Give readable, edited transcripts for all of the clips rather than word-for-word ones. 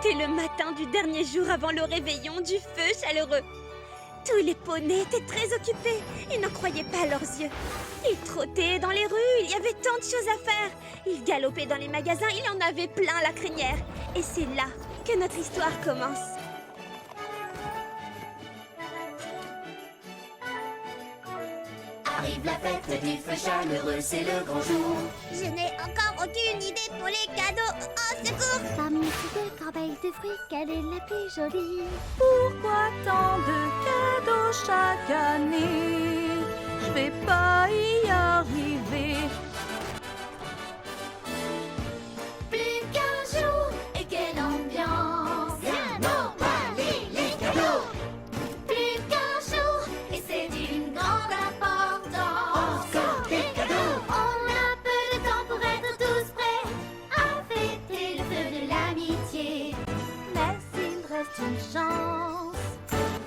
C'était le matin du dernier jour avant le réveillon du feu chaleureux. Tous les poneys étaient très occupés. Ils n'en croyaient pas leurs yeux. Ils trottaient dans les rues, il y avait tant de choses à faire. Ils galopaient dans les magasins, il y en avait plein à la crinière. Et c'est là que notre histoire commence. Arrive la fête du feu chaleureux, c'est le grand jour. Je n'ai encore aucune idée pour les cadeaux. Oh, secours! Parmi toutes les corbeilles de fruits, quelle est la plus jolie? Pourquoi tant de cadeaux chaque année? Je vais pas y arriver. Plus qu'un jour, et quelle ambiance! Viens emballer les cadeaux! Plus qu'un jour, et c'est d'une grande importance! Encore des cadeaux! On a peu de temps pour être tous prêts à fêter le feu de l'amitié. Mais il reste une chance.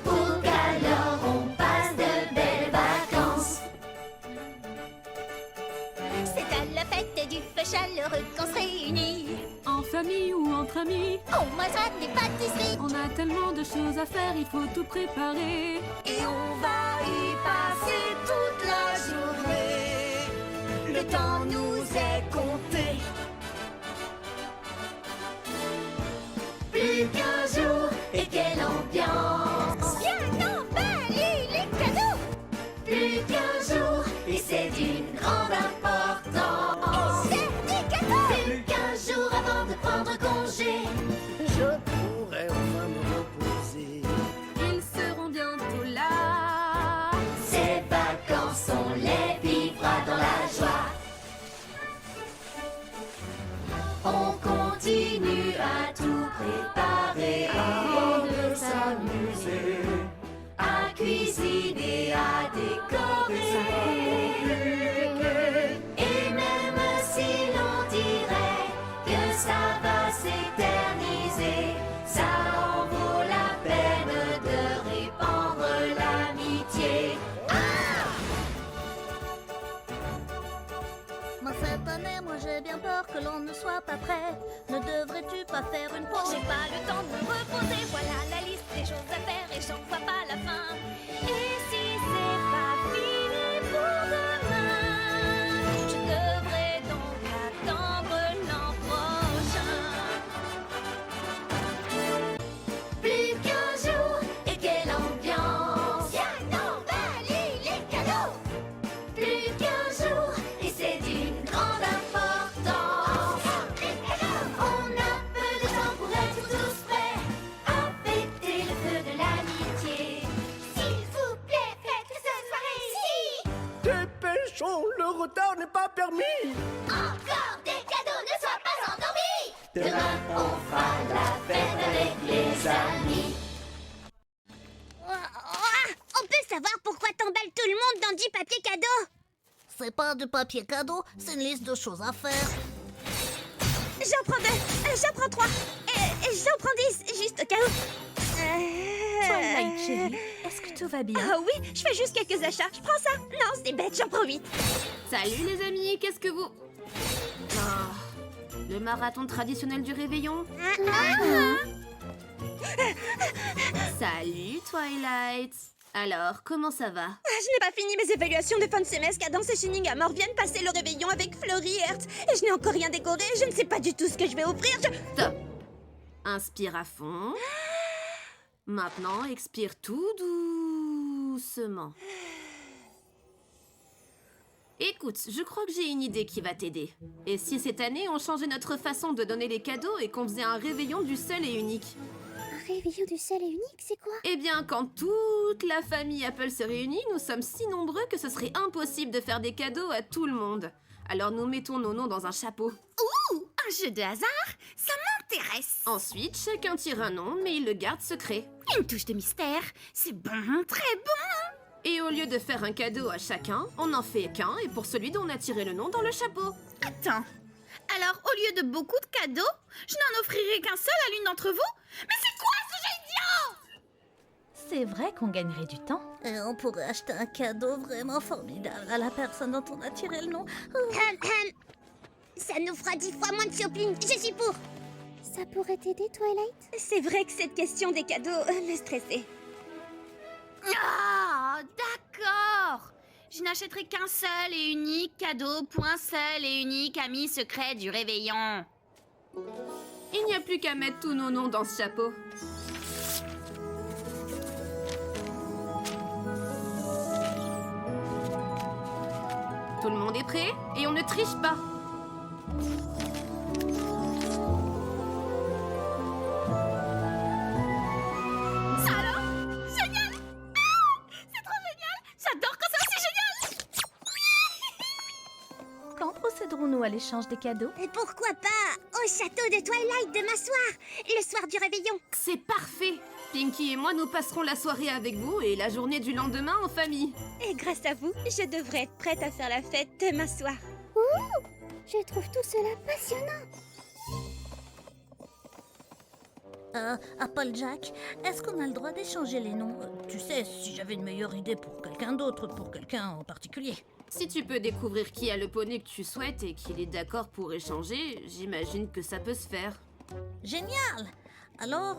Pour qu'alors on passe de belles vacances. C'est à la fête du feu chaleureux qu'on se réunit. En famille ou entre amis, On mangera des pâtisseries. on a tellement de choses à faire, il faut tout préparer. Et on va y passer toute la journée. Le temps nous est compté. Plus qu'un jour, et quelle ambiance! Viens emballer les cadeaux. Plus qu'un jour, et c'est d'une grande importance. C'est des cadeaux. Plus qu'un jour avant de prendre congé. Je pourrais enfin me reposer. Ils seront bientôt là. Ces vacances, on les vivra dans la joie. On continue à tout préparer avant de s'amuser, à cuisiner, à décorer. Et même si l'on dirait que ça va s'éterniser, ça en vaut la peine de répandre l'amitié. Mais cette année, moi j'ai bien peur que l'on ne soit pas prêt. Ne devrais-tu pas faire une pause? J'ai pas le temps de me reposer. Voilà la liste des choses à faire et j'en vois pas la fin. Et si c'est pas fini pour demain, je devrais donc attendre l'an prochain. Plus qu'un jour, et quelle ambiance! Viens emballer les cadeaux! Plus qu'un jour, et c'est d'une grande importance! On a peu de temps pour être tous prêts à fêter le feu de l'amitié. S'il vous plaît, faites que ce soit réussi! Dépêchons, le retard n'est pas permis. Encore des cadeaux, ne sois pas endormi! Demain, on fera la fête avec les amis. On peut savoir pourquoi t'emballes tout le monde dans du papier cadeau? C'est pas du papier cadeau, c'est une liste de choses à faire. J'en prends 2, j'en prends 3, et j'en prends 10, juste au cas où. Twilight, chérie, est-ce que tout va bien? Ah oui, je fais juste quelques achats. Je prends ça. Non, c'est bête, j'en prends 8. Salut les amis, qu'est-ce que vous... Le marathon traditionnel du réveillon. Salut Twilight. Alors, comment ça va? Je n'ai pas fini mes évaluations de fin de semestre. Cadence et Shiningamore viennent passer le réveillon avec Fleury et Hertz. Et je n'ai encore rien décoré. Je ne sais pas du tout ce que je vais offrir. Stop. Inspire à fond. Maintenant, expire tout doucement. Écoute, je crois que j'ai une idée qui va t'aider. Et si cette année, on changeait notre façon de donner les cadeaux et qu'on faisait un réveillon du seul et unique? Un réveillon du seul et unique, c'est quoi? Eh bien, quand toute la famille Apple se réunit, nous sommes si nombreux que ce serait impossible de faire des cadeaux à tout le monde. Alors nous mettons nos noms dans un chapeau. Un jeu de hasard? Ça m'intéresse. Ensuite, chacun tire un nom, mais il le garde secret. Une touche de mystère. C'est bon, très bon. Et au lieu de faire un cadeau à chacun, on n'en fait qu'un, et pour celui dont on a tiré le nom dans le chapeau. Attends. Alors, au lieu de beaucoup de cadeaux, je n'en offrirai qu'un seul à l'une d'entre vous? Mais c'est quoi ce jeu idiot? C'est vrai qu'on gagnerait du temps. Et on pourrait acheter un cadeau vraiment formidable à la personne dont on a tiré le nom. Oh. Ça nous fera 10 fois moins de shopping. Je suis pour. Ça pourrait t'aider, Twilight? C'est vrai que cette question des cadeaux me stressait. Ah, d'accord. Je n'achèterai qu'un seul et unique cadeau pour un seul et unique ami secret du réveillon. Il n'y a plus qu'à mettre tous nos noms dans ce chapeau. Tout le monde est prêt et on ne triche pas. Ça alors? Génial! Ah, c'est trop génial! J'adore quand c'est aussi génial! Quand procéderons-nous à l'échange des cadeaux? Et pourquoi pas au château de Twilight demain soir, le soir du réveillon? C'est parfait. Pinky et moi, nous passerons la soirée avec vous et la journée du lendemain en famille. Et grâce à vous, je devrais être prête à faire la fête demain soir. Je trouve tout cela passionnant. Applejack, est-ce qu'on a le droit d'échanger les noms? Tu sais, si j'avais une meilleure idée pour quelqu'un d'autre, pour quelqu'un en particulier. Si tu peux découvrir qui a le poney que tu souhaites et qu'il est d'accord pour échanger, j'imagine que ça peut se faire. Génial! Alors,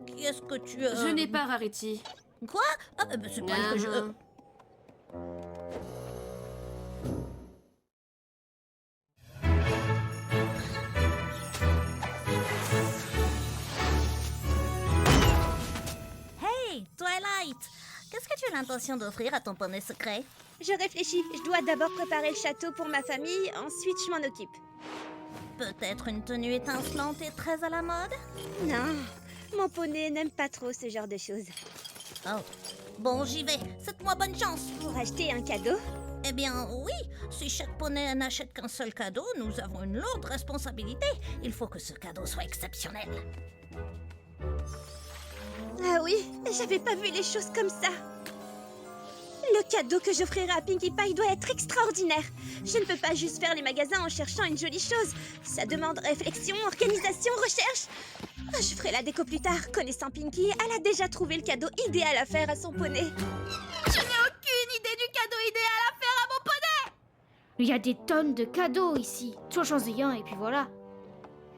qu'est-ce que tu as... Je n'ai pas Rarity. Quoi? Ah, bah, c'est pas que je... Hey, Twilight! Qu'est-ce que tu as l'intention d'offrir à ton poney secret? Je réfléchis, je dois d'abord préparer le château pour ma famille, ensuite je m'en occupe. Peut-être une tenue étincelante et très à la mode? Non, mon poney n'aime pas trop ce genre de choses. Oh, bon, j'y vais. Souhaite-moi bonne chance. Pour acheter un cadeau, Eh bien, oui. Si chaque poney n'achète qu'un seul cadeau, nous avons une lourde responsabilité. Il faut que ce cadeau soit exceptionnel. ah oui, j'avais pas vu les choses comme ça. Le cadeau que j'offrirai à Pinkie Pie doit être extraordinaire. Je ne peux pas juste faire les magasins en cherchant une jolie chose. Ça demande réflexion, organisation, recherche. Je ferai la déco plus tard. Connaissant Pinkie, elle a déjà trouvé le cadeau idéal à faire à son poney. Je n'ai aucune idée du cadeau idéal à faire à mon poney! Il y a des tonnes de cadeaux ici. Toi, choisis un et puis voilà.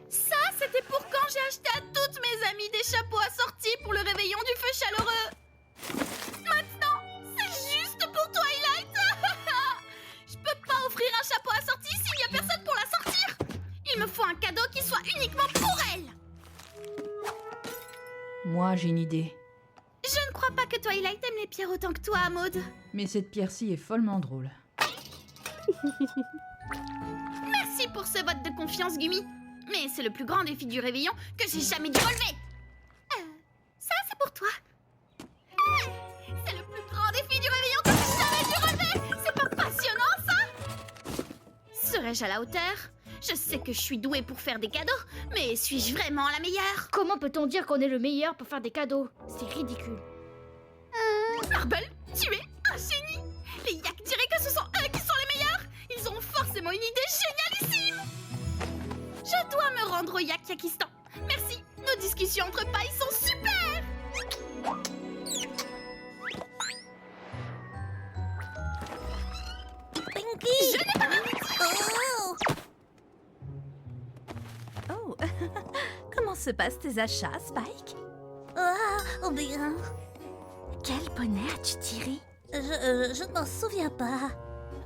Ça, c'était pour quand j'ai acheté à toutes mes amies des chapeaux assortis pour le réveillon du feu chaleureux. Maintenant, c'est juste pour Twilight. Je peux pas offrir un chapeau assorti s'il n'y a personne pour la sortir. Il me faut un cadeau qui soit uniquement pour elle. Moi, j'ai une idée. Je ne crois pas que Twilight aime les pierres autant que toi, Maud. Mais cette pierre-ci est follement drôle. Merci pour ce vote de confiance, Gumi. Mais c'est le plus grand défi du réveillon que j'ai jamais dû relever. Ça, c'est pour toi. C'est le plus grand défi du réveillon que j'ai jamais dû relever. C'est pas passionnant, ça? Serais-je à la hauteur? Je sais que je suis douée pour faire des cadeaux, mais suis-je vraiment la meilleure? Comment peut-on dire qu'on est le meilleur pour faire des cadeaux? C'est ridicule. Marble, tu es un génie. Les Yaks diraient que ce sont eux qui sont les meilleurs. Ils ont forcément une idée génialissime. Je dois me rendre au Yak-Yakistan. Merci, nos discussions entre pailles sont super. Pinky! Je n'ai pas Oh! Comment se passent tes achats, Spike? Oh bien. Quel poney as-tu tiré? Je ne m'en souviens pas.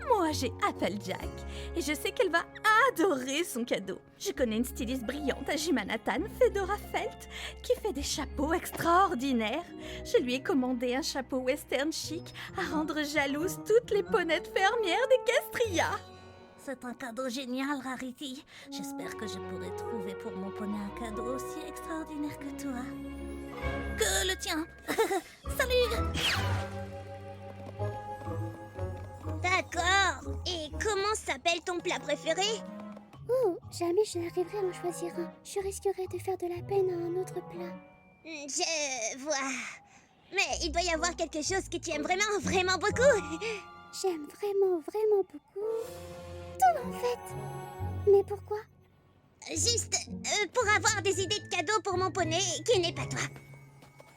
Moi, j'ai Applejack et je sais qu'elle va adorer son cadeau. Je connais une styliste brillante à Jimanatan, Fedora Felt, qui fait des chapeaux extraordinaires. Je lui ai commandé un chapeau western chic à rendre jalouse toutes les ponettes fermières des Castria. C'est un cadeau génial, Rarity. J'espère que je pourrai trouver pour mon poney un cadeau aussi extraordinaire que toi. Que le tien. Salut! D'accord. Et comment s'appelle ton plat préféré? Oh, jamais je n'arriverai à en choisir un. Je risquerais de faire de la peine à un autre plat. Je vois. Mais il doit y avoir quelque chose que tu aimes vraiment, vraiment beaucoup. J'aime vraiment, vraiment beaucoup. Tout en fait. Mais pourquoi? Juste pour avoir des idées de cadeaux pour mon poney qui n'est pas toi.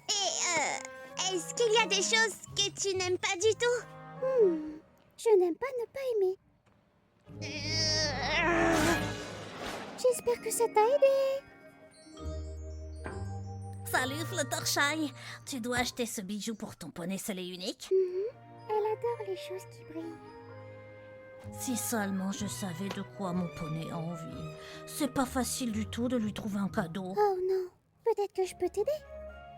Et est-ce qu'il y a des choses que tu n'aimes pas du tout? Je n'aime pas ne pas aimer. J'espère que ça t'a aidé. Salut Fluttershy. Tu dois acheter ce bijou pour ton poney seul et unique. Elle adore les choses qui brillent. Si seulement je savais de quoi mon poney a envie. C'est pas facile du tout de lui trouver un cadeau. Oh non, peut-être que je peux t'aider.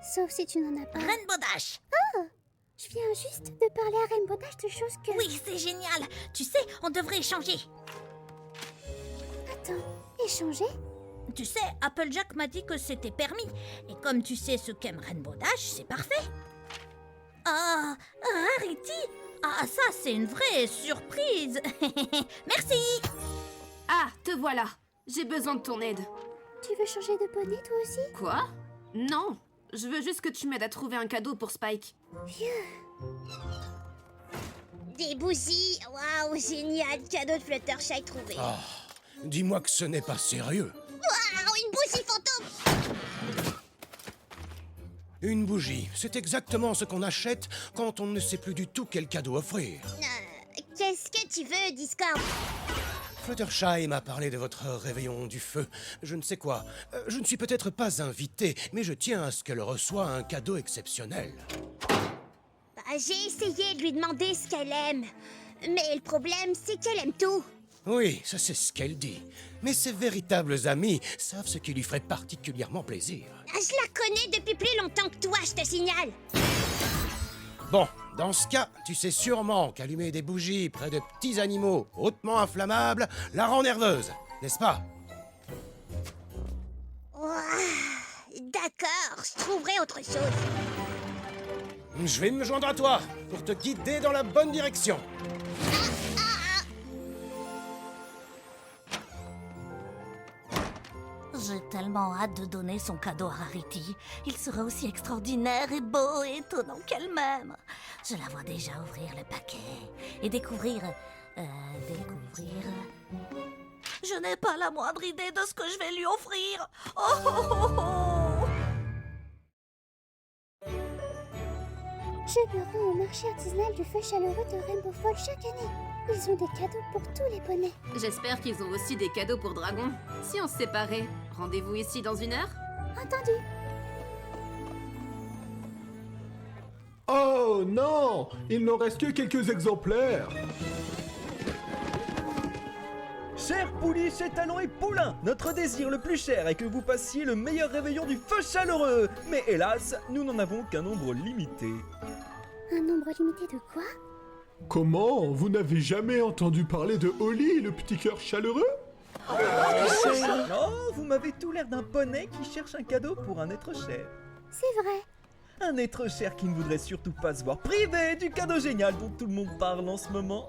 Sauf si tu n'en as pas. Rainbow Dash! Je viens juste de parler à Rainbow Dash de choses que... Oui, c'est génial. Tu sais, on devrait échanger. Attends, échanger? Tu sais, Applejack m'a dit que c'était permis. Et comme tu sais ce qu'aime Rainbow Dash, c'est parfait. Ah, Rarity! Ah, ça, c'est une vraie surprise. Merci. Ah, te voilà. J'ai besoin de ton aide. Tu veux changer de poney toi aussi? Quoi? Non. Je veux juste que tu m'aides à trouver un cadeau pour Spike. Des bougies. Waouh, génial. Cadeau de Fluttershy trouvé. Ah, dis-moi que ce n'est pas sérieux. Waouh, une bougie fantôme. Une bougie, c'est exactement ce qu'on achète quand on ne sait plus du tout quel cadeau offrir. Qu'est-ce que tu veux, Discord? Fluttershy m'a parlé de votre réveillon du feu. Je ne sais quoi. Je ne suis peut-être pas invité, mais je tiens à ce qu'elle reçoive un cadeau exceptionnel. Bah, j'ai essayé de lui demander ce qu'elle aime. Mais le problème, c'est qu'elle aime tout. Oui, ça c'est ce qu'elle dit. Mais ses véritables amis savent ce qui lui ferait particulièrement plaisir. Je la connais depuis plus longtemps que toi, je te signale. Bon, dans ce cas, tu sais sûrement qu'allumer des bougies près de petits animaux hautement inflammables la rend nerveuse, n'est-ce pas? D'accord, je trouverai autre chose. Je vais me joindre à toi pour te guider dans la bonne direction. J'ai tellement hâte de donner son cadeau à Rarity. Il sera aussi extraordinaire et beau et étonnant qu'elle-même. Je la vois déjà ouvrir le paquet et découvrir... Je n'ai pas la moindre idée de ce que je vais lui offrir. Oh, oh, oh, oh. Je me rends au marché artisanal du feu chaleureux de Rainbow Falls chaque année. Ils ont des cadeaux pour tous les poneys. J'espère qu'ils ont aussi des cadeaux pour Dragon. Si on se séparait, rendez-vous ici dans 1 heure? Entendu. Oh non! Il n'en reste que quelques exemplaires. Chers pouliches et talons et poulains, notre désir le plus cher est que vous passiez le meilleur réveillon du feu chaleureux. Mais hélas, nous n'en avons qu'un nombre limité. Un nombre limité de quoi? Comment? Vous n'avez jamais entendu parler de Holly, le petit cœur chaleureux? Oh, vous m'avez tout l'air d'un poney qui cherche un cadeau pour un être cher. C'est vrai. Un être cher qui ne voudrait surtout pas se voir privé du cadeau génial dont tout le monde parle en ce moment.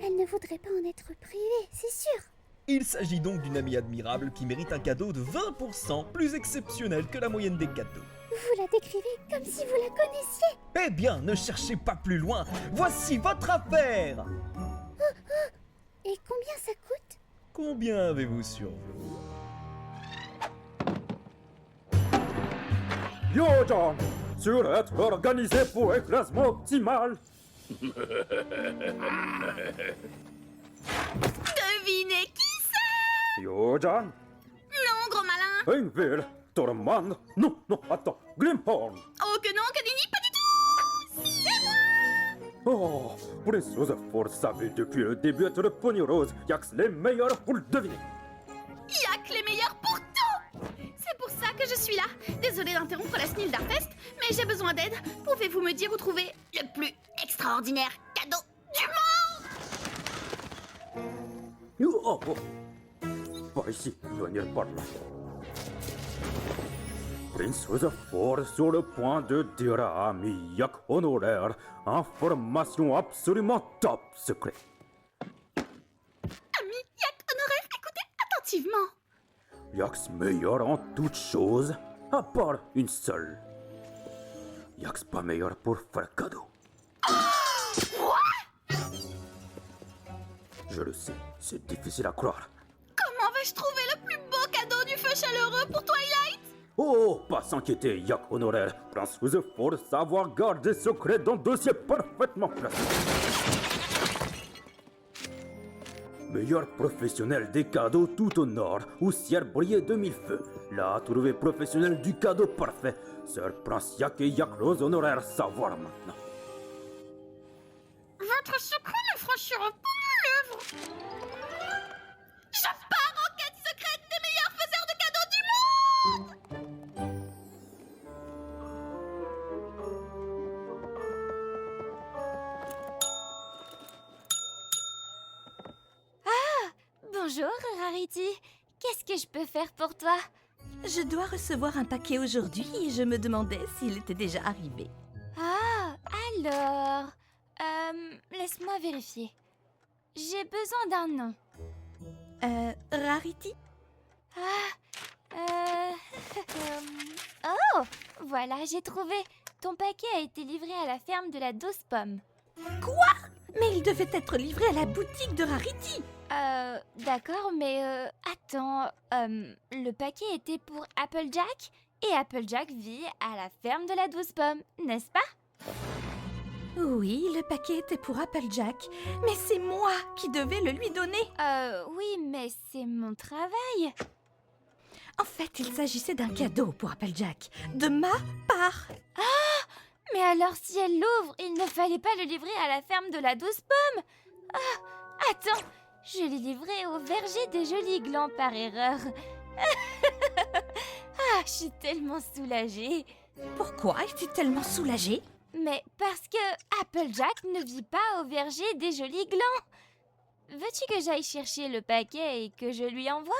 Elle ne voudrait pas en être privée, c'est sûr. Il s'agit donc d'une amie admirable qui mérite un cadeau de 20% plus exceptionnel que la moyenne des cadeaux. Vous la décrivez comme si vous la connaissiez. Eh bien, ne cherchez pas plus loin. Voici votre affaire. Et combien ça coûte? Combien avez-vous sur vous? Yo John, sur être organisé pour écrasement optimal. Devinez qui c'est? Yo John, Non, gros malin. Ingvild, Tormand, non, attends, Grimhorn. Oh que non, que nenni, pas du tout. C'est moi. Oh, Prince Rutherford savait depuis le début être le pognon rose, y'a que les meilleurs pour le deviner. Y'a que les meilleurs pour tout. C'est pour ça que je suis là. Désolée d'interrompre la Snildarfest, mais j'ai besoin d'aide. Pouvez-vous me dire où trouver le plus extraordinaire cadeau du monde? Oh. Par ici, venir par là. Prince Rutherford sur le point de dire à ami Yak honoraire information absolument top secret. Ami Yak honoraire, écoutez attentivement. Yak's meilleur en toutes choses, à part une seule. Yak's pas meilleur pour faire cadeau. Je le sais, c'est difficile à croire. Comment vais-je trouver le plus beau cadeau du feu chaleureux pour Twilight? Oh, pas s'inquiéter, Yak honoraire. Prince Rutherford savoir garder secret dans dossier parfaitement placé. Meilleur professionnel des cadeaux tout au nord, où ciel brillait de 1000 feux. Là, trouvé professionnel du cadeau parfait, Sir Prince Yak et Yak Rose honoraires savoir maintenant. Votre secret ne franchira pas mes lèvres. Je pars en quête secrète des meilleurs faiseurs de cadeaux du monde. Bonjour, Rarity. Qu'est-ce que je peux faire pour toi? Je dois recevoir un paquet aujourd'hui et je me demandais s'il était déjà arrivé. Ah, alors... laisse-moi vérifier. J'ai besoin d'un nom. Rarity? Oh, voilà, j'ai trouvé. Ton paquet a été livré à la ferme de la Douce Pomme. Quoi? Mais il devait être livré à la boutique de Rarity. D'accord, mais attends, le paquet était pour Applejack et Applejack vit à la ferme de la Douce Pomme, n'est-ce pas? Oui, le paquet était pour Applejack, mais c'est moi qui devais le lui donner. Oui, mais c'est mon travail. En fait, il s'agissait d'un cadeau pour Applejack, de ma part. Ah! Mais alors si elle l'ouvre, il ne fallait pas le livrer à la ferme de la Douce Pomme. Ah! Attends, je l'ai livré au verger des Jolis Glands par erreur. Ah, je suis tellement soulagée. Pourquoi es-tu tellement soulagée? Mais parce que Applejack ne vit pas au verger des Jolis Glands. Veux-tu que j'aille chercher le paquet et que je lui envoie?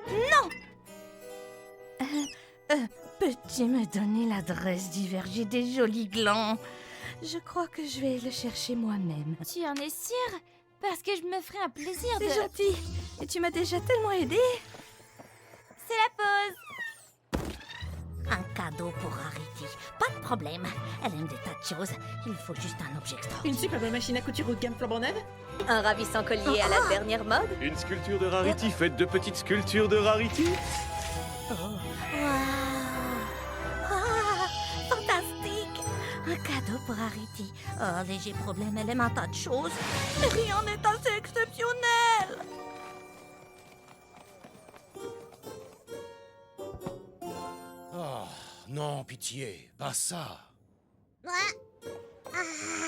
Non! Peux-tu me donner l'adresse du verger des Jolis Glands? Je crois que je vais le chercher moi-même. Tu en es sûre? Parce que je me ferai un plaisir de... C'est gentil. Et tu m'as déjà tellement aidée. C'est la pause. Un cadeau pour Rarity. Pas de problème. Elle aime des tas de choses. Il faut juste un objet extra. Une superbe machine à couture haut de gamme flambant neuve? Un ravissant collier à la dernière mode? Une sculpture de Rarity faite de petites sculptures de Rarity? Fantastique! Un cadeau pour Rarity. Oh, léger problème, elle aime un tas de choses. Mais rien n'est assez exceptionnel! Oh, non, pitié, pas ça. Ah,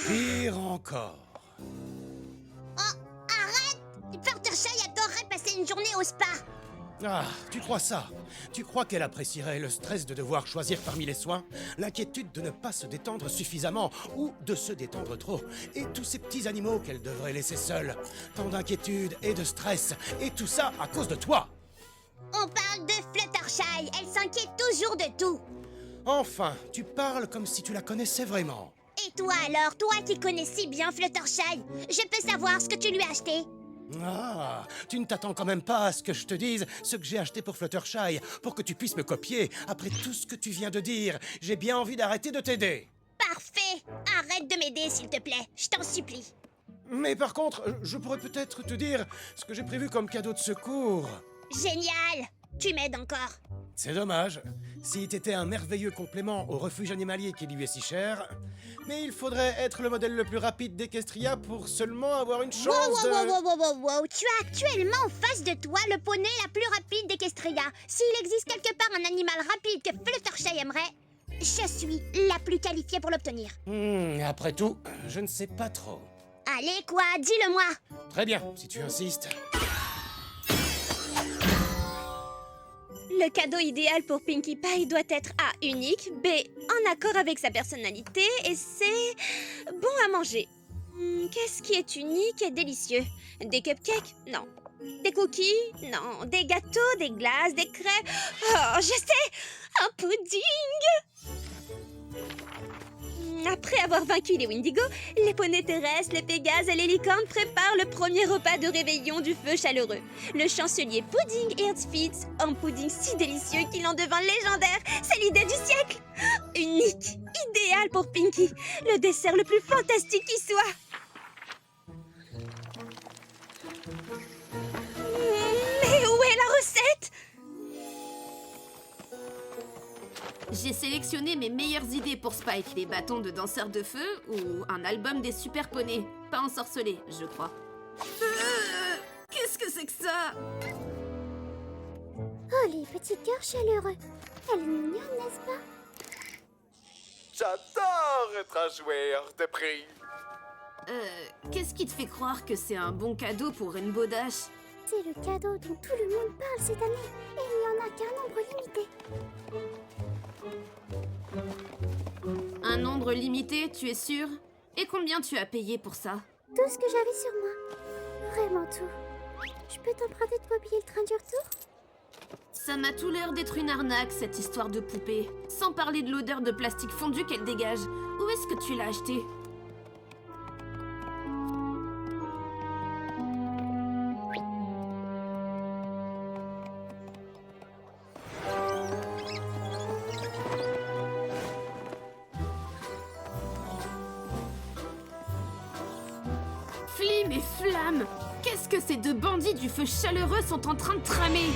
Pire encore. oh, arrête! Fluttershy adorerait passer une journée au spa. Ah, tu crois ça? Tu crois qu'elle apprécierait le stress de devoir choisir parmi les soins, l'inquiétude de ne pas se détendre suffisamment ou de se détendre trop, et tous ces petits animaux qu'elle devrait laisser seuls? Tant d'inquiétude et de stress, et tout ça à cause de toi! On parle de Fluttershy. Elle s'inquiète toujours de tout. Enfin, tu parles comme si tu la connaissais vraiment. Et toi alors, toi qui connais si bien Fluttershy, je peux savoir ce que tu lui as acheté? Ah, tu ne t'attends quand même pas à ce que je te dise ce que j'ai acheté pour Fluttershy, pour que tu puisses me copier. Après tout ce que tu viens de dire, j'ai bien envie d'arrêter de t'aider. Parfait. Arrête de m'aider, s'il te plaît. Je t'en supplie. Mais par contre, je pourrais peut-être te dire ce que j'ai prévu comme cadeau de secours. Génial. Tu m'aides encore. C'est dommage. Si t'étais un merveilleux complément au refuge animalier qui lui est si cher, mais il faudrait être le modèle le plus rapide d'Equestria pour seulement avoir une chance Wow. Tu as actuellement en face de toi le poney la plus rapide d'Equestria. S'il existe quelque part un animal rapide que Fluttershy aimerait, je suis la plus qualifiée pour l'obtenir. Après tout, je ne sais pas trop. Allez quoi, dis-le-moi. Très bien, si tu insistes. Le cadeau idéal pour Pinkie Pie doit être A. unique, B. en accord avec sa personnalité et C. bon à manger. Qu'est-ce qui est unique et délicieux? Des cupcakes? Non. Des cookies? Non. Des gâteaux, des glaces, des crêpes? Oh, je sais! Un pudding! Après avoir vaincu les Windigo, les poneys terrestres, les Pégases et les licornes préparent le premier repas de réveillon du feu chaleureux. Le chancelier Pudding Earthfeeds, un pudding si délicieux qu'il en devint légendaire. C'est l'idée du siècle! Unique, idéal pour Pinkie, le dessert le plus fantastique qui soit. Mais où est la recette? J'ai sélectionné mes meilleures idées pour Spike, les bâtons de danseurs de feu ou un album des super poneys. Pas ensorcelés, je crois. Qu'est-ce que c'est que ça? Oh, les petits cœurs chaleureux. Elle est mignonne, n'est-ce pas? J'adore être un joueur de prix. Qu'est-ce qui te fait croire que c'est un bon cadeau pour Rainbow Dash? C'est le cadeau dont tout le monde parle cette année. Et il n'y en a qu'un nombre limité. Un nombre limité, tu es sûr? Et combien tu as payé pour ça? Tout ce que j'avais sur moi. Vraiment tout. Je peux t'emprunter de quoi payer le train du retour? Ça m'a tout l'air d'être une arnaque, cette histoire de poupée. Sans parler de l'odeur de plastique fondu qu'elle dégage. Où est-ce que tu l'as acheté? Flim et flamme! Qu'est-ce que ces deux bandits du feu chaleureux sont en train de tramer?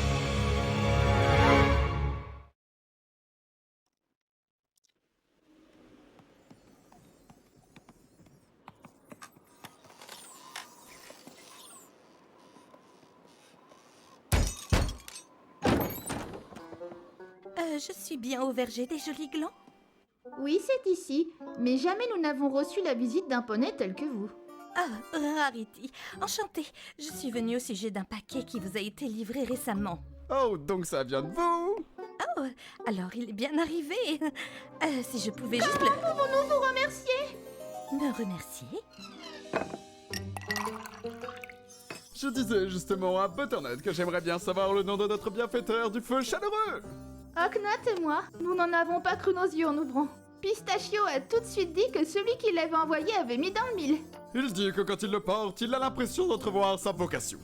Je suis bien au verger des jolis glands? Oui, c'est ici. Mais jamais nous n'avons reçu la visite d'un poney tel que vous. Ah, Rarity, enchantée. Je suis venue au sujet d'un paquet qui vous a été livré récemment. Oh, donc ça vient de vous? Oh, alors il est bien arrivé. Si je pouvais juste le... Comment pouvons-nous vous remercier? Me remercier? Je disais justement à Butternut que j'aimerais bien savoir le nom de notre bienfaiteur du feu chaleureux. Aknat et moi, nous n'en avons pas cru nos yeux en ouvrant. Pistachio a tout de suite dit que celui qui l'avait envoyé avait mis dans le mille. Il dit que quand il le porte, il a l'impression d'entrevoir sa vocation.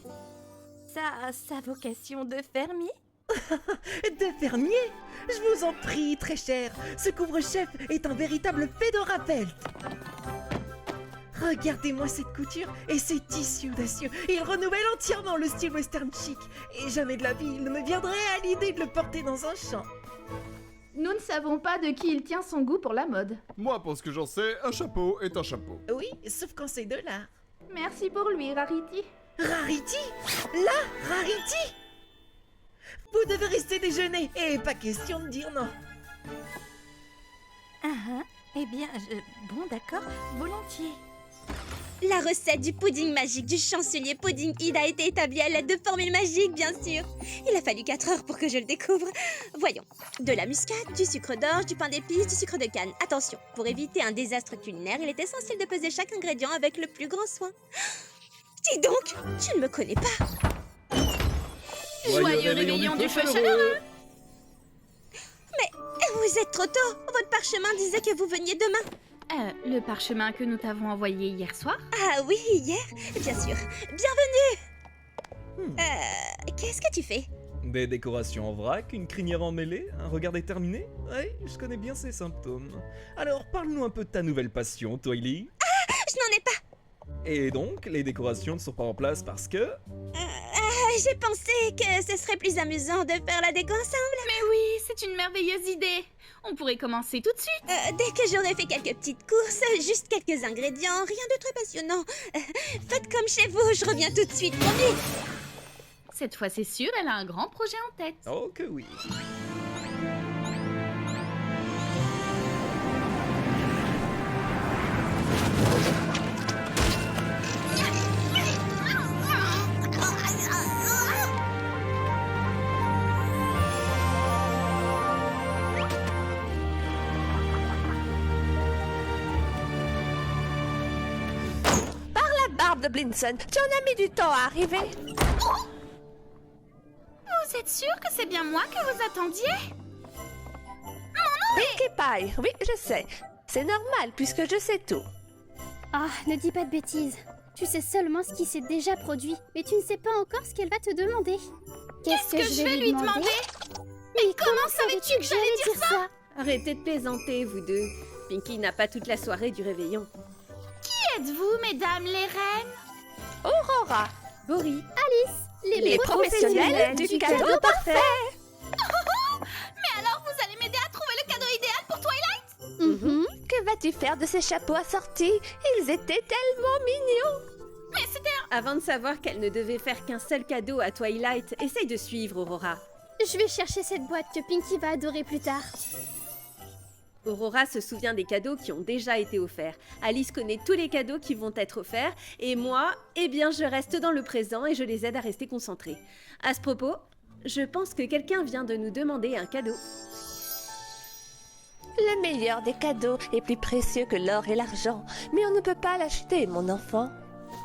Sa vocation de fermier? De fermier? Je vous en prie, très cher. Ce couvre-chef est un véritable fait de rappel. Regardez-moi cette couture et ces tissus audacieux. Il renouvelle entièrement le style western chic. Et jamais de la vie, il ne me viendrait à l'idée de le porter dans un champ. Nous ne savons pas de qui il tient son goût pour la mode. Moi, pour ce que j'en sais, un chapeau est un chapeau. Oui, sauf quand c'est de l'art. Merci pour lui, Rarity. Rarity? Là, Rarity? Vous devez rester déjeuner et pas question de dire non. Eh bien, bon d'accord, volontiers. La recette du pudding magique du chancelier Pudding Id a été établie à l'aide de formules magiques, bien sûr. Il a fallu 4 heures pour que je le découvre. Voyons. De la muscade, du sucre d'orge, du pain d'épices, du sucre de canne. Attention, pour éviter un désastre culinaire, il est essentiel de peser chaque ingrédient avec le plus grand soin. Dis donc, tu ne me connais pas. Joyeux réveillon du feu chaleureux! Mais vous êtes trop tôt. Votre parchemin disait que vous veniez demain. Le parchemin que nous t'avons envoyé hier soir? Ah oui, hier, bien sûr. Bienvenue. Qu'est-ce que tu fais? Des décorations en vrac, une crinière emmêlée, un regard déterminé? Oui, je connais bien ces symptômes. Alors, parle-nous un peu de ta nouvelle passion, Twily. Ah, je n'en ai pas. Et donc, les décorations ne sont pas en place parce que... J'ai pensé que ce serait plus amusant de faire la déco ensemble. Mais oui, c'est une merveilleuse idée. On pourrait commencer tout de suite. Dès que j'aurai fait quelques petites courses, juste quelques ingrédients, rien de très passionnant. Faites comme chez vous, je reviens tout de suite, promis. Cette fois, c'est sûr, elle a un grand projet en tête. Oh que oui. De Blinson, tu en as mis du temps à arriver. Vous êtes sûr que c'est bien moi que vous attendiez? Pinkie Pie, oui, je sais. C'est normal puisque je sais tout. Ah, ne dis pas de bêtises. Tu sais seulement ce qui s'est déjà produit, mais tu ne sais pas encore ce qu'elle va te demander. Qu'est-ce que je vais lui demander? Mais comment savais-tu que j'allais dire ça? Arrêtez de plaisanter, vous deux. Pinkie n'a pas toute la soirée du réveillon. Qui êtes-vous, mesdames les reines? Aurora, Bori, Alice, les professionnels du cadeau parfait. Mais alors, vous allez m'aider à trouver le cadeau idéal pour Twilight? Que vas-tu faire de ces chapeaux assortis? Ils étaient tellement mignons. Mais c'était Avant de savoir qu'elle ne devait faire qu'un seul cadeau à Twilight, essaye de suivre, Aurora. Je vais chercher cette boîte que Pinkie va adorer plus tard. Aurora se souvient des cadeaux qui ont déjà été offerts. Alice connaît tous les cadeaux qui vont être offerts. Et moi, eh bien, je reste dans le présent et je les aide à rester concentrés. À ce propos, je pense que quelqu'un vient de nous demander un cadeau. Le meilleur des cadeaux est plus précieux que l'or et l'argent, mais on ne peut pas l'acheter, mon enfant.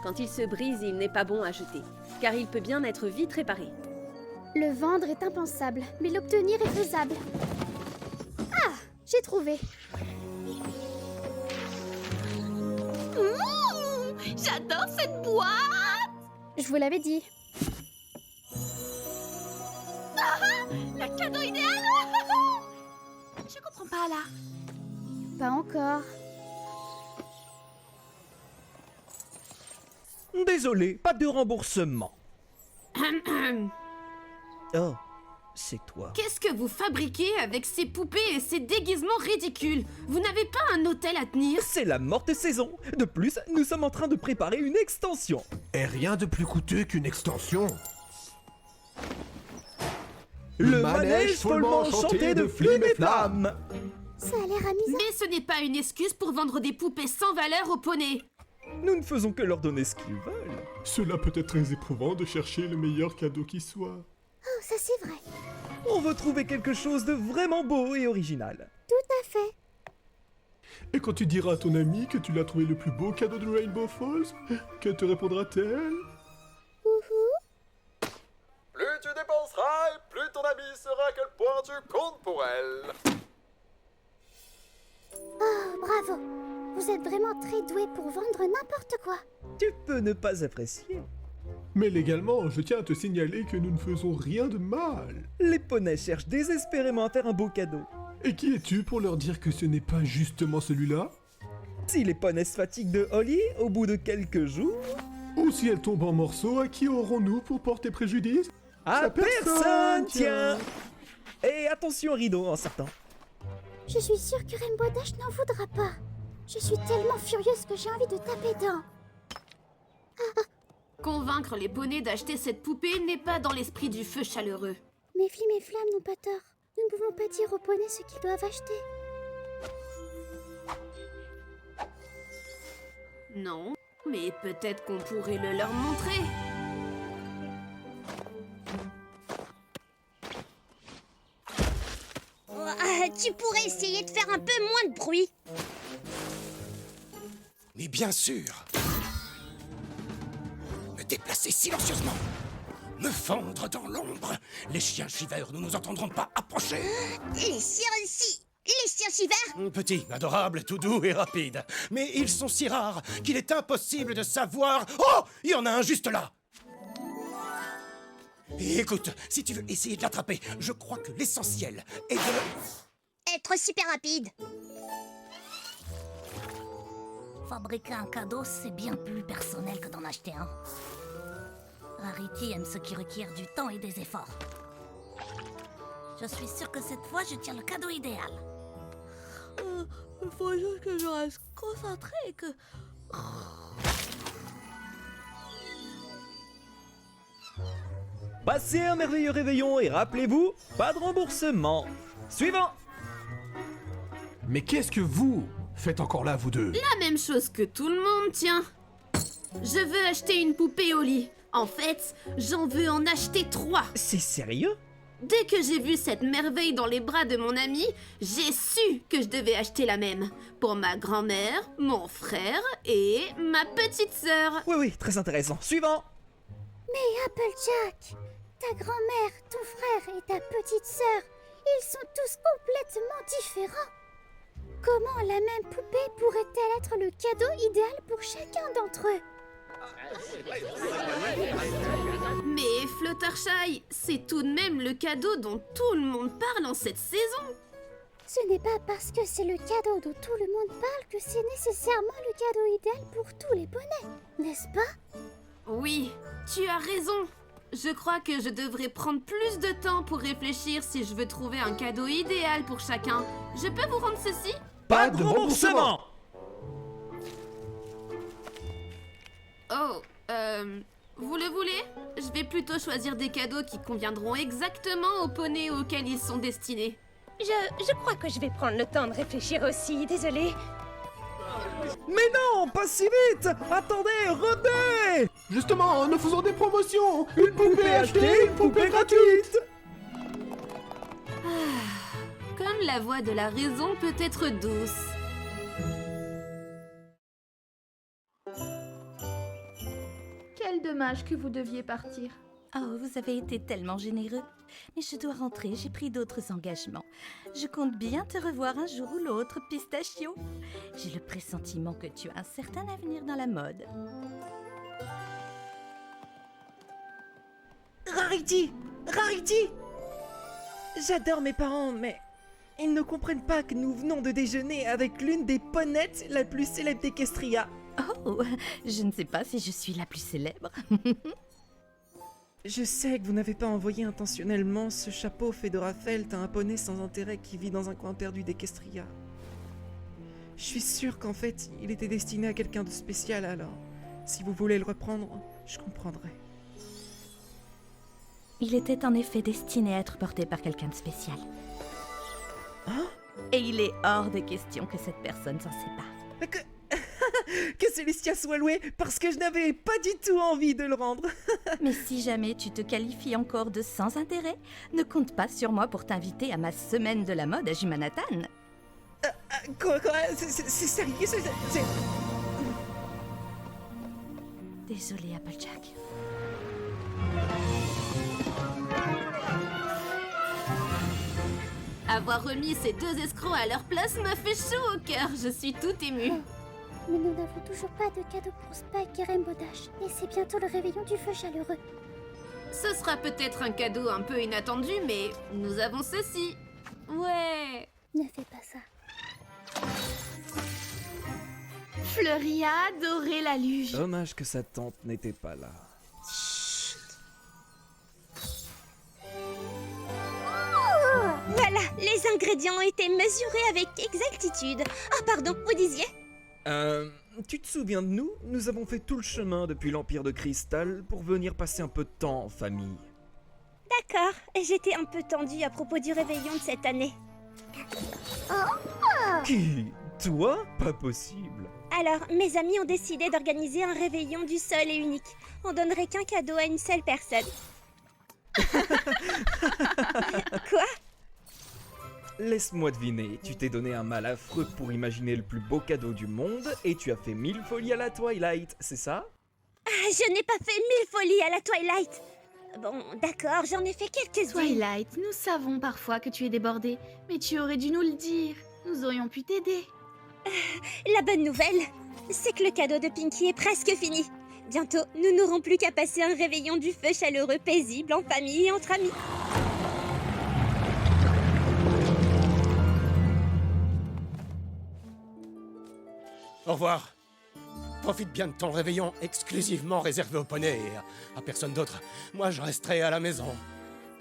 Quand il se brise, il n'est pas bon à jeter, car il peut bien être vite réparé. Le vendre est impensable, mais l'obtenir est faisable. Ah, j'ai trouvé. J'adore cette boîte. Je vous l'avais dit. Le cadeau idéal. Je comprends pas là. Pas encore. Désolé, pas de remboursement. Oh, c'est toi. Qu'est-ce que vous fabriquez avec ces poupées et ces déguisements ridicules? Vous n'avez pas un hôtel à tenir? C'est la morte saison. De plus, nous sommes en train de préparer une extension. Et rien de plus coûteux qu'une extension. Le manège follement enchanté de Flume et Flamme. Ça a l'air amusant. Mais ce n'est pas une excuse pour vendre des poupées sans valeur aux poneys. Nous ne faisons que leur donner ce qu'ils veulent. Cela peut être très éprouvant de chercher le meilleur cadeau qui soit. Oh, ça c'est vrai. On veut trouver quelque chose de vraiment beau et original. Tout à fait. Et quand tu diras à ton ami que tu l'as trouvé le plus beau cadeau de Rainbow Falls, que te répondra-t-elle? Plus tu dépenseras et plus ton ami saura à quel point tu comptes pour elle. Oh, bravo. Vous êtes vraiment très doué pour vendre n'importe quoi. Tu peux ne pas apprécier. Mais légalement, je tiens à te signaler que nous ne faisons rien de mal. Les poneys cherchent désespérément à faire un beau cadeau. Et qui es-tu pour leur dire que ce n'est pas justement celui-là? Si les poneys se fatiguent de Holly au bout de quelques jours... Ou si elle tombe en morceaux, à qui aurons-nous pour porter préjudice? À personne, tiens. Et attention rideau en sortant. Je suis sûre que Rainbow Dash n'en voudra pas. Je suis tellement furieuse que j'ai envie de taper dedans. Convaincre les poneys d'acheter cette poupée n'est pas dans l'esprit du feu chaleureux. Mais Flim et Flamme n'ont pas tort. Nous ne pouvons pas dire aux poneys ce qu'ils doivent acheter. Non, mais peut-être qu'on pourrait le leur montrer. Tu pourrais essayer de faire un peu moins de bruit. Mais bien sûr. Me déplacer silencieusement. Me fondre dans l'ombre. Les chiens chiveurs ne nous entendront pas approcher. Les chiens aussi. Les chiens chiveurs. Petit, adorable, tout doux et rapide. Mais ils sont si rares qu'il est impossible de savoir... Oh! Il y en a un juste là. Et écoute, si tu veux essayer de l'attraper, je crois que l'essentiel est de... Être super rapide. Fabriquer un cadeau, c'est bien plus personnel que d'en acheter un. Rarity aime ce qui requiert du temps et des efforts. Je suis sûre que cette fois, je tiens le cadeau idéal. Il faut juste que je reste concentrée et que... Passez un merveilleux réveillon et rappelez-vous, pas de remboursement. Suivant. Mais qu'est-ce que vous faites encore là, vous deux? La même chose que tout le monde, tiens. Je veux acheter une poupée au lit. En fait, j'en veux en acheter 3. C'est sérieux? Dès que j'ai vu cette merveille dans les bras de mon ami, j'ai su que je devais acheter la même. Pour ma grand-mère, mon frère et ma petite sœur. Oui, très intéressant. Suivant. Mais Applejack, ta grand-mère, ton frère et ta petite sœur, ils sont tous complètement différents. Comment la même poupée pourrait-elle être le cadeau idéal pour chacun d'entre eux? Mais Fluttershy, c'est tout de même le cadeau dont tout le monde parle en cette saison. Ce n'est pas parce que c'est le cadeau dont tout le monde parle que c'est nécessairement le cadeau idéal pour tous les poneys, n'est-ce pas? Oui, tu as raison. Je crois que je devrais prendre plus de temps pour réfléchir si je veux trouver un cadeau idéal pour chacun. Je peux vous rendre ceci? Pas de remboursement. Oh, vous le voulez? Je vais plutôt choisir des cadeaux qui conviendront exactement aux poneys auxquels ils sont destinés. Je crois que je vais prendre le temps de réfléchir aussi, désolée. Mais non, pas si vite! Attendez, revenez! Justement, nous faisons des promotions. Une poupée achetée, une poupée gratuite. Comme la voix de la raison peut être douce. Quel dommage que vous deviez partir. Oh, vous avez été tellement généreux. Mais je dois rentrer, j'ai pris d'autres engagements. Je compte bien te revoir un jour ou l'autre, Pistachio. J'ai le pressentiment que tu as un certain avenir dans la mode. Rarity! Rarity! J'adore mes parents, mais ils ne comprennent pas que nous venons de déjeuner avec l'une des ponettes la plus célèbre d'Equestria. Oh, je ne sais pas si je suis la plus célèbre. Je sais que vous n'avez pas envoyé intentionnellement ce chapeau fait de Raphaël à un poney sans intérêt qui vit dans un coin perdu d'Equestria. Je suis sûre qu'en fait, il était destiné à quelqu'un de spécial, alors si vous voulez le reprendre, je comprendrai. Il était en effet destiné à être porté par quelqu'un de spécial. Hein? Et il est hors de question que cette personne s'en sépare. Que Célestia soit louée, parce que je n'avais pas du tout envie de le rendre. Mais si jamais tu te qualifies encore de sans intérêt, ne compte pas sur moi pour t'inviter à ma semaine de la mode à Jimanatan. Quoi? C'est sérieux? C'est... Désolée, Applejack. Avoir remis ces deux escrocs à leur place m'a fait chaud au cœur. Je suis toute émue. Mais nous n'avons toujours pas de cadeau pour Spike et Rainbow Dash. Et c'est bientôt le réveillon du feu chaleureux. Ce sera peut-être un cadeau un peu inattendu, mais nous avons ceci. Ouais. Ne fais pas ça. Fleury a adoré la luge. Dommage que sa tante n'était pas là. Voilà, les ingrédients ont été mesurés avec exactitude. Ah pardon, vous disiez? Tu te souviens de nous? Nous avons fait tout le chemin depuis l'Empire de Cristal pour venir passer un peu de temps en famille. D'accord, j'étais un peu tendue à propos du réveillon de cette année. Qui? Toi? Pas possible. Alors, mes amis ont décidé d'organiser un réveillon du seul et unique. On donnerait qu'un cadeau à une seule personne. Quoi? Laisse-moi deviner, tu t'es donné un mal affreux pour imaginer le plus beau cadeau du monde et tu as fait 1000 folies à la Twilight, c'est ça? Ah, je n'ai pas fait 1000 folies à la Twilight. Bon, d'accord, j'en ai fait quelques-unes. Twilight, nous savons parfois que tu es débordée, mais tu aurais dû nous le dire. Nous aurions pu t'aider. La bonne nouvelle, c'est que le cadeau de Pinkie est presque fini. Bientôt, nous n'aurons plus qu'à passer un réveillon du feu chaleureux, paisible, en famille et entre amis. Au revoir. Profite bien de ton réveillon exclusivement réservé aux poneys et à personne d'autre. Moi, je resterai à la maison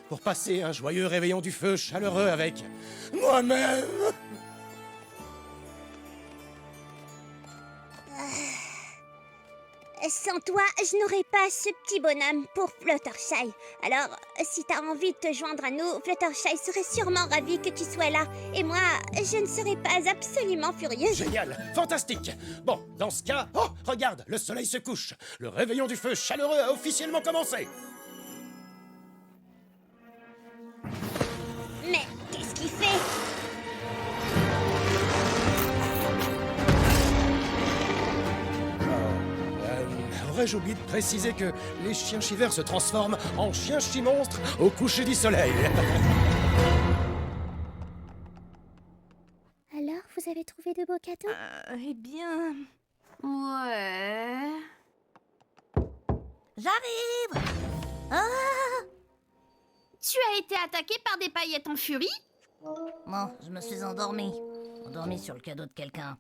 pour passer un joyeux réveillon du feu chaleureux avec moi-même. Sans toi, je n'aurais pas ce petit bonhomme pour Fluttershy. Alors, si t'as envie de te joindre à nous, Fluttershy serait sûrement ravi que tu sois là. Et moi, je ne serais pas absolument furieuse. Génial, fantastique. Bon, dans ce cas, oh, regarde, le soleil se couche. Le réveillon du feu chaleureux a officiellement commencé. Mais qu'est-ce qu'il fait? Aurais-je oublié de préciser que les chiens chivers se transforment en chiens chimonstres au coucher du soleil. Alors, vous avez trouvé de beaux cadeaux? Eh bien... Ouais... J'arrive! Tu as été attaqué par des paillettes en furie? Non, je me suis endormie. Endormie sur le cadeau de quelqu'un.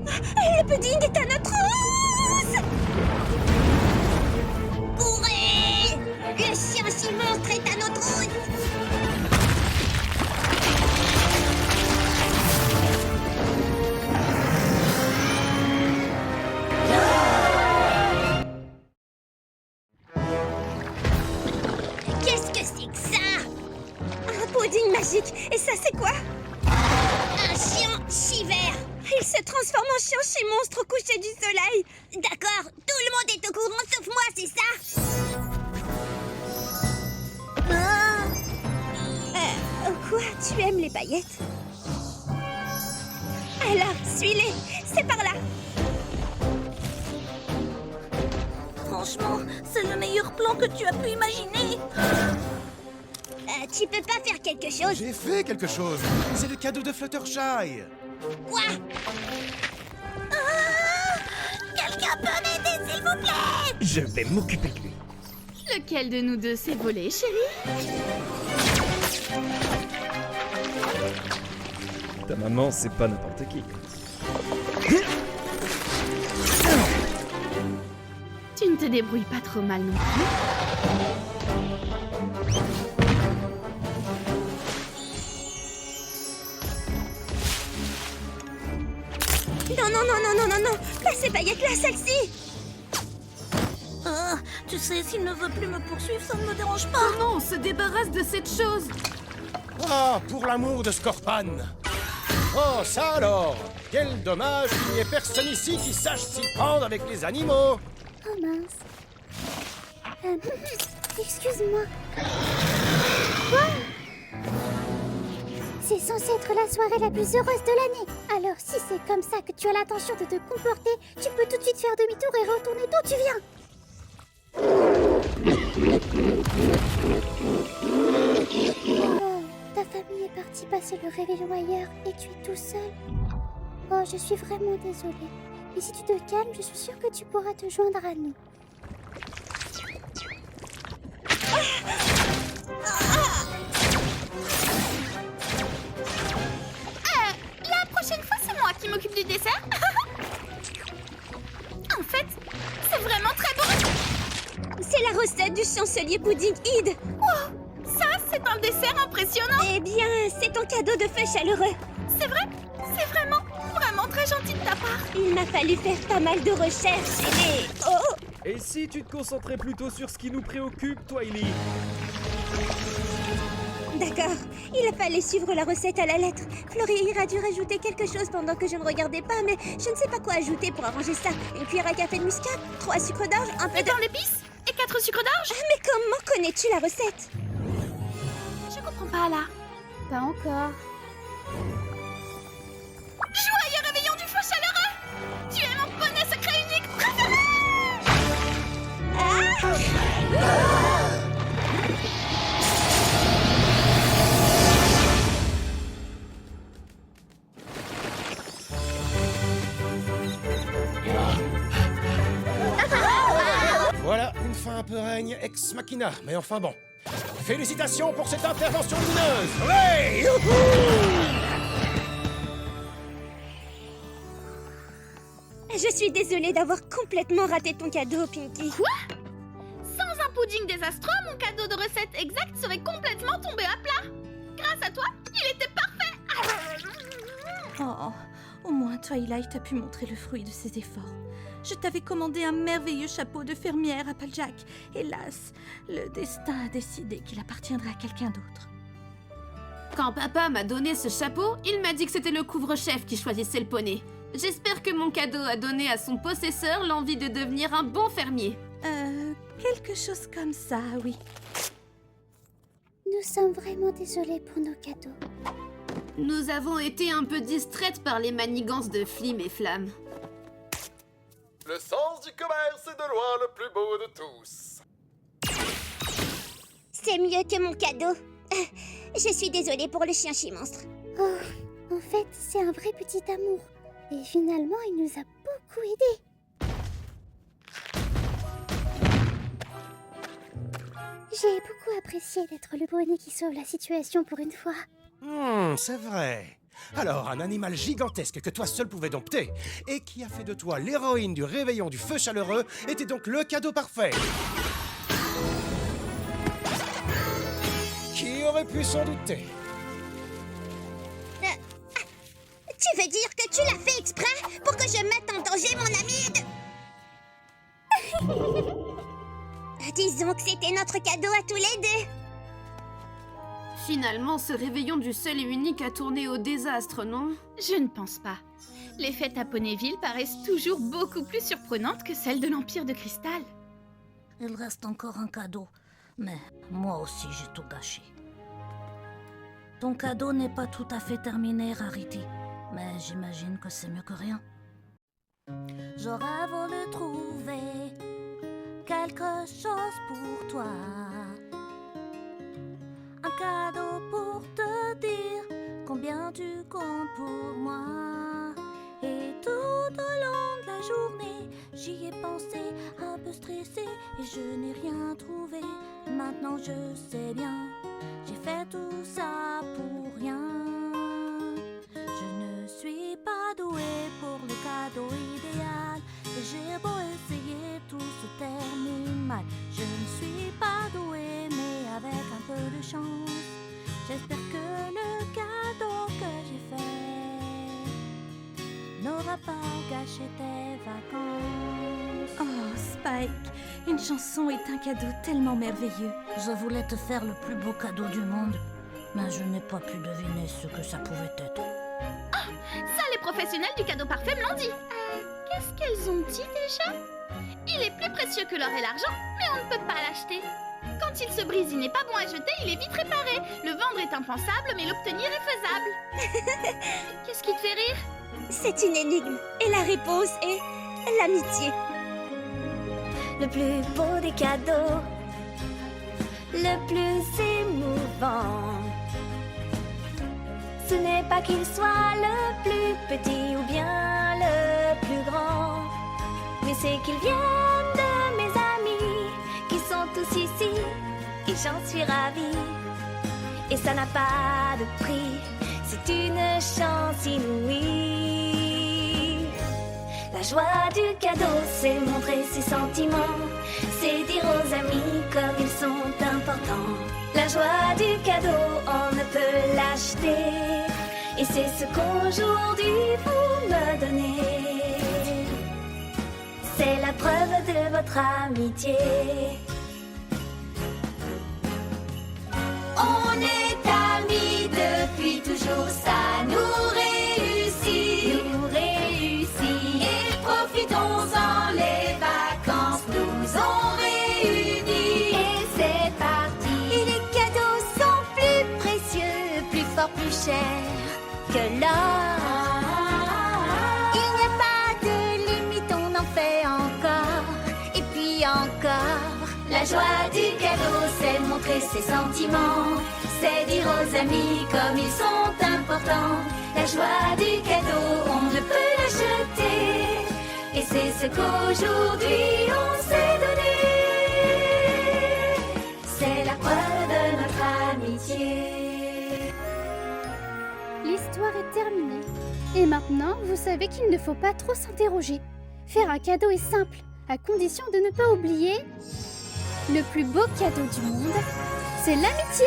Le pudding est à notre hausse! Courez! Le chien chimonstre est à notre route! Qu'est-ce magique. Et ça, c'est quoi? Un géant chivert. Il se transforme en chien chez monstre au coucher du soleil. D'accord, tout le monde est au courant sauf moi, c'est ça? Quoi? Tu aimes les paillettes? Alors, suis-les. C'est par là. Franchement, c'est le meilleur plan que tu as pu imaginer. Tu peux pas faire quelque chose? J'ai fait quelque chose. C'est le cadeau de Fluttershy. Quoi? Quelqu'un peut m'aider, s'il vous plaît? Je vais m'occuper de lui. Lequel de nous deux s'est volé, chérie? Ta maman, c'est pas n'importe qui. Tu ne te débrouilles pas trop mal non plus. Non, non, non, non, non, non, non. Pas ces paillettes-là, celle-ci. Tu sais, s'il ne veut plus me poursuivre, ça ne me dérange pas. Oh non, on se débarrasse de cette chose. Ah, pour l'amour de Scorpan. Oh, ça alors. Quel dommage qu'il n'y ait personne ici qui sache s'y prendre avec les animaux. Oh mince. Excuse-moi. Quoi? C'est censé être la soirée la plus heureuse de l'année. Alors si c'est comme ça que tu as l'intention de te comporter, tu peux tout de suite faire demi-tour et retourner d'où tu viens. Oh, ta famille est partie passer le réveillon ailleurs et tu es tout seul. Oh, je suis vraiment désolée. Mais si tu te calmes, je suis sûre que tu pourras te joindre à nous. La prochaine fois, c'est moi qui m'occupe du dessert. En fait, c'est vraiment très bon. C'est la recette du chancelier pudding Id. Wow, ça, c'est un dessert impressionnant. Eh bien, c'est ton cadeau de feu chaleureux. C'est vrai? C'est vraiment très gentil de ta part. Il m'a fallu faire pas mal de recherches et... Oh! Et si tu te concentrais plutôt sur ce qui nous préoccupe, Twily? D'accord, il fallait suivre la recette à la lettre. Florir a dû rajouter quelque chose pendant que je ne regardais pas, mais je ne sais pas quoi ajouter pour arranger ça. Une cuillère à café de muscade, 3 sucres d'orge, un peu de... Dans l'épice et 4 sucres d'orge. Mais comment connais-tu la recette? Je comprends pas, là. Pas encore. Joyeux réveillon du feu chaleureux! Tu es mon poney secret unique préféré! Voilà, une fin un peu règne ex machina, mais enfin bon. Félicitations pour cette intervention lumineuse! Ouais, Je suis désolée d'avoir complètement raté ton cadeau, Pinky. Quoi? Sans un pudding désastreux, mon cadeau de recette exacte serait complètement tombé à plat. Grâce à toi, il était parfait. Oh, au moins Twilight a pu montrer le fruit de ses efforts. Je t'avais commandé un merveilleux chapeau de fermière Applejack. Hélas, le destin a décidé qu'il appartiendra à quelqu'un d'autre. Quand papa m'a donné ce chapeau, il m'a dit que c'était le couvre-chef qui choisissait le poney. J'espère que mon cadeau a donné à son possesseur l'envie de devenir un bon fermier. Quelque chose comme ça, oui. Nous sommes vraiment désolés pour nos cadeaux. Nous avons été un peu distraites par les manigances de Flim et Flamme. Le sens du commerce est de loin le plus beau de tous. C'est mieux que mon cadeau. Je suis désolée pour le chien chimonstre. Oh, en fait, c'est un vrai petit amour. Et finalement, il nous a beaucoup aidés. J'ai beaucoup apprécié d'être le bonnet qui sauve la situation pour une fois. C'est vrai. Alors, un animal gigantesque que toi seul pouvais dompter, et qui a fait de toi l'héroïne du réveillon du feu chaleureux, était donc le cadeau parfait. Qui aurait pu s'en douter? Tu veux dire que tu l'as fait exprès pour que je mette en danger mon ami Disons que c'était notre cadeau à tous les deux. Finalement, ce réveillon du seul et unique a tourné au désastre, non? Je ne pense pas. Les fêtes à Ponyville paraissent toujours beaucoup plus surprenantes que celles de l'Empire de Cristal. Il reste encore un cadeau, mais moi aussi j'ai tout gâché. Ton cadeau n'est pas tout à fait terminé, Rarity, mais j'imagine que c'est mieux que rien. J'aurais voulu trouver quelque chose pour toi. Un cadeau pour te dire combien tu comptes pour moi. Et tout au long de la journée, j'y ai pensé, un peu stressée, et je n'ai rien trouvé. Maintenant je sais bien, j'ai fait tout ça pour rien. Je ne suis pas douée pour le cadeau idéal, et j'ai beau essayer, tout se termine mal. Je ne suis pas douée, mais avec un peu de chance, j'espère que le cadeau que j'ai fait n'aura pas gâché tes vacances. Oh, Spike, une chanson est un cadeau tellement merveilleux. Je voulais te faire le plus beau cadeau du monde, mais je n'ai pas pu deviner ce que ça pouvait être. Oh, ça les professionnels du cadeau parfait me l'ont dit. Qu'est-ce qu'elles ont dit déjà? Il est plus précieux que l'or et l'argent, mais on ne peut pas l'acheter. Quand il se brise, il n'est pas bon à jeter, il est vite réparé. Le vendre est impensable, mais l'obtenir est faisable. Qu'est-ce qui te fait rire? C'est une énigme, et la réponse est l'amitié. Le plus beau des cadeaux, le plus émouvant. Ce n'est pas qu'il soit le plus petit ou bien le plus grand, mais c'est qu'il vienne de mes amis qui sont tous ici, et j'en suis ravie. Et ça n'a pas de prix, c'est une chance inouïe. La joie du cadeau, c'est montrer ses sentiments, c'est dire aux amis comme ils sont importants. La joie du cadeau, on ne peut l'acheter, et c'est ce qu'aujourd'hui vous me donnez. C'est la preuve de votre amitié. On est amis depuis toujours, ça nous réussit. Nous réussit. Et profitons-en, les vacances nous ont réunis. Et c'est parti. Et les cadeaux sont plus précieux, plus forts, plus chers que l'or. Il n'y a pas de limite, on en fait encore. Et puis encore. La joie du cadeau, c'est montrer ses sentiments, c'est dire aux amis comme ils sont importants. La joie du cadeau, on ne peut la jeter, et c'est ce qu'aujourd'hui on s'est donné. C'est la preuve de notre amitié. L'histoire est terminée. Et maintenant, vous savez qu'il ne faut pas trop s'interroger. Faire un cadeau est simple, à condition de ne pas oublier... Le plus beau cadeau du monde, c'est l'amitié!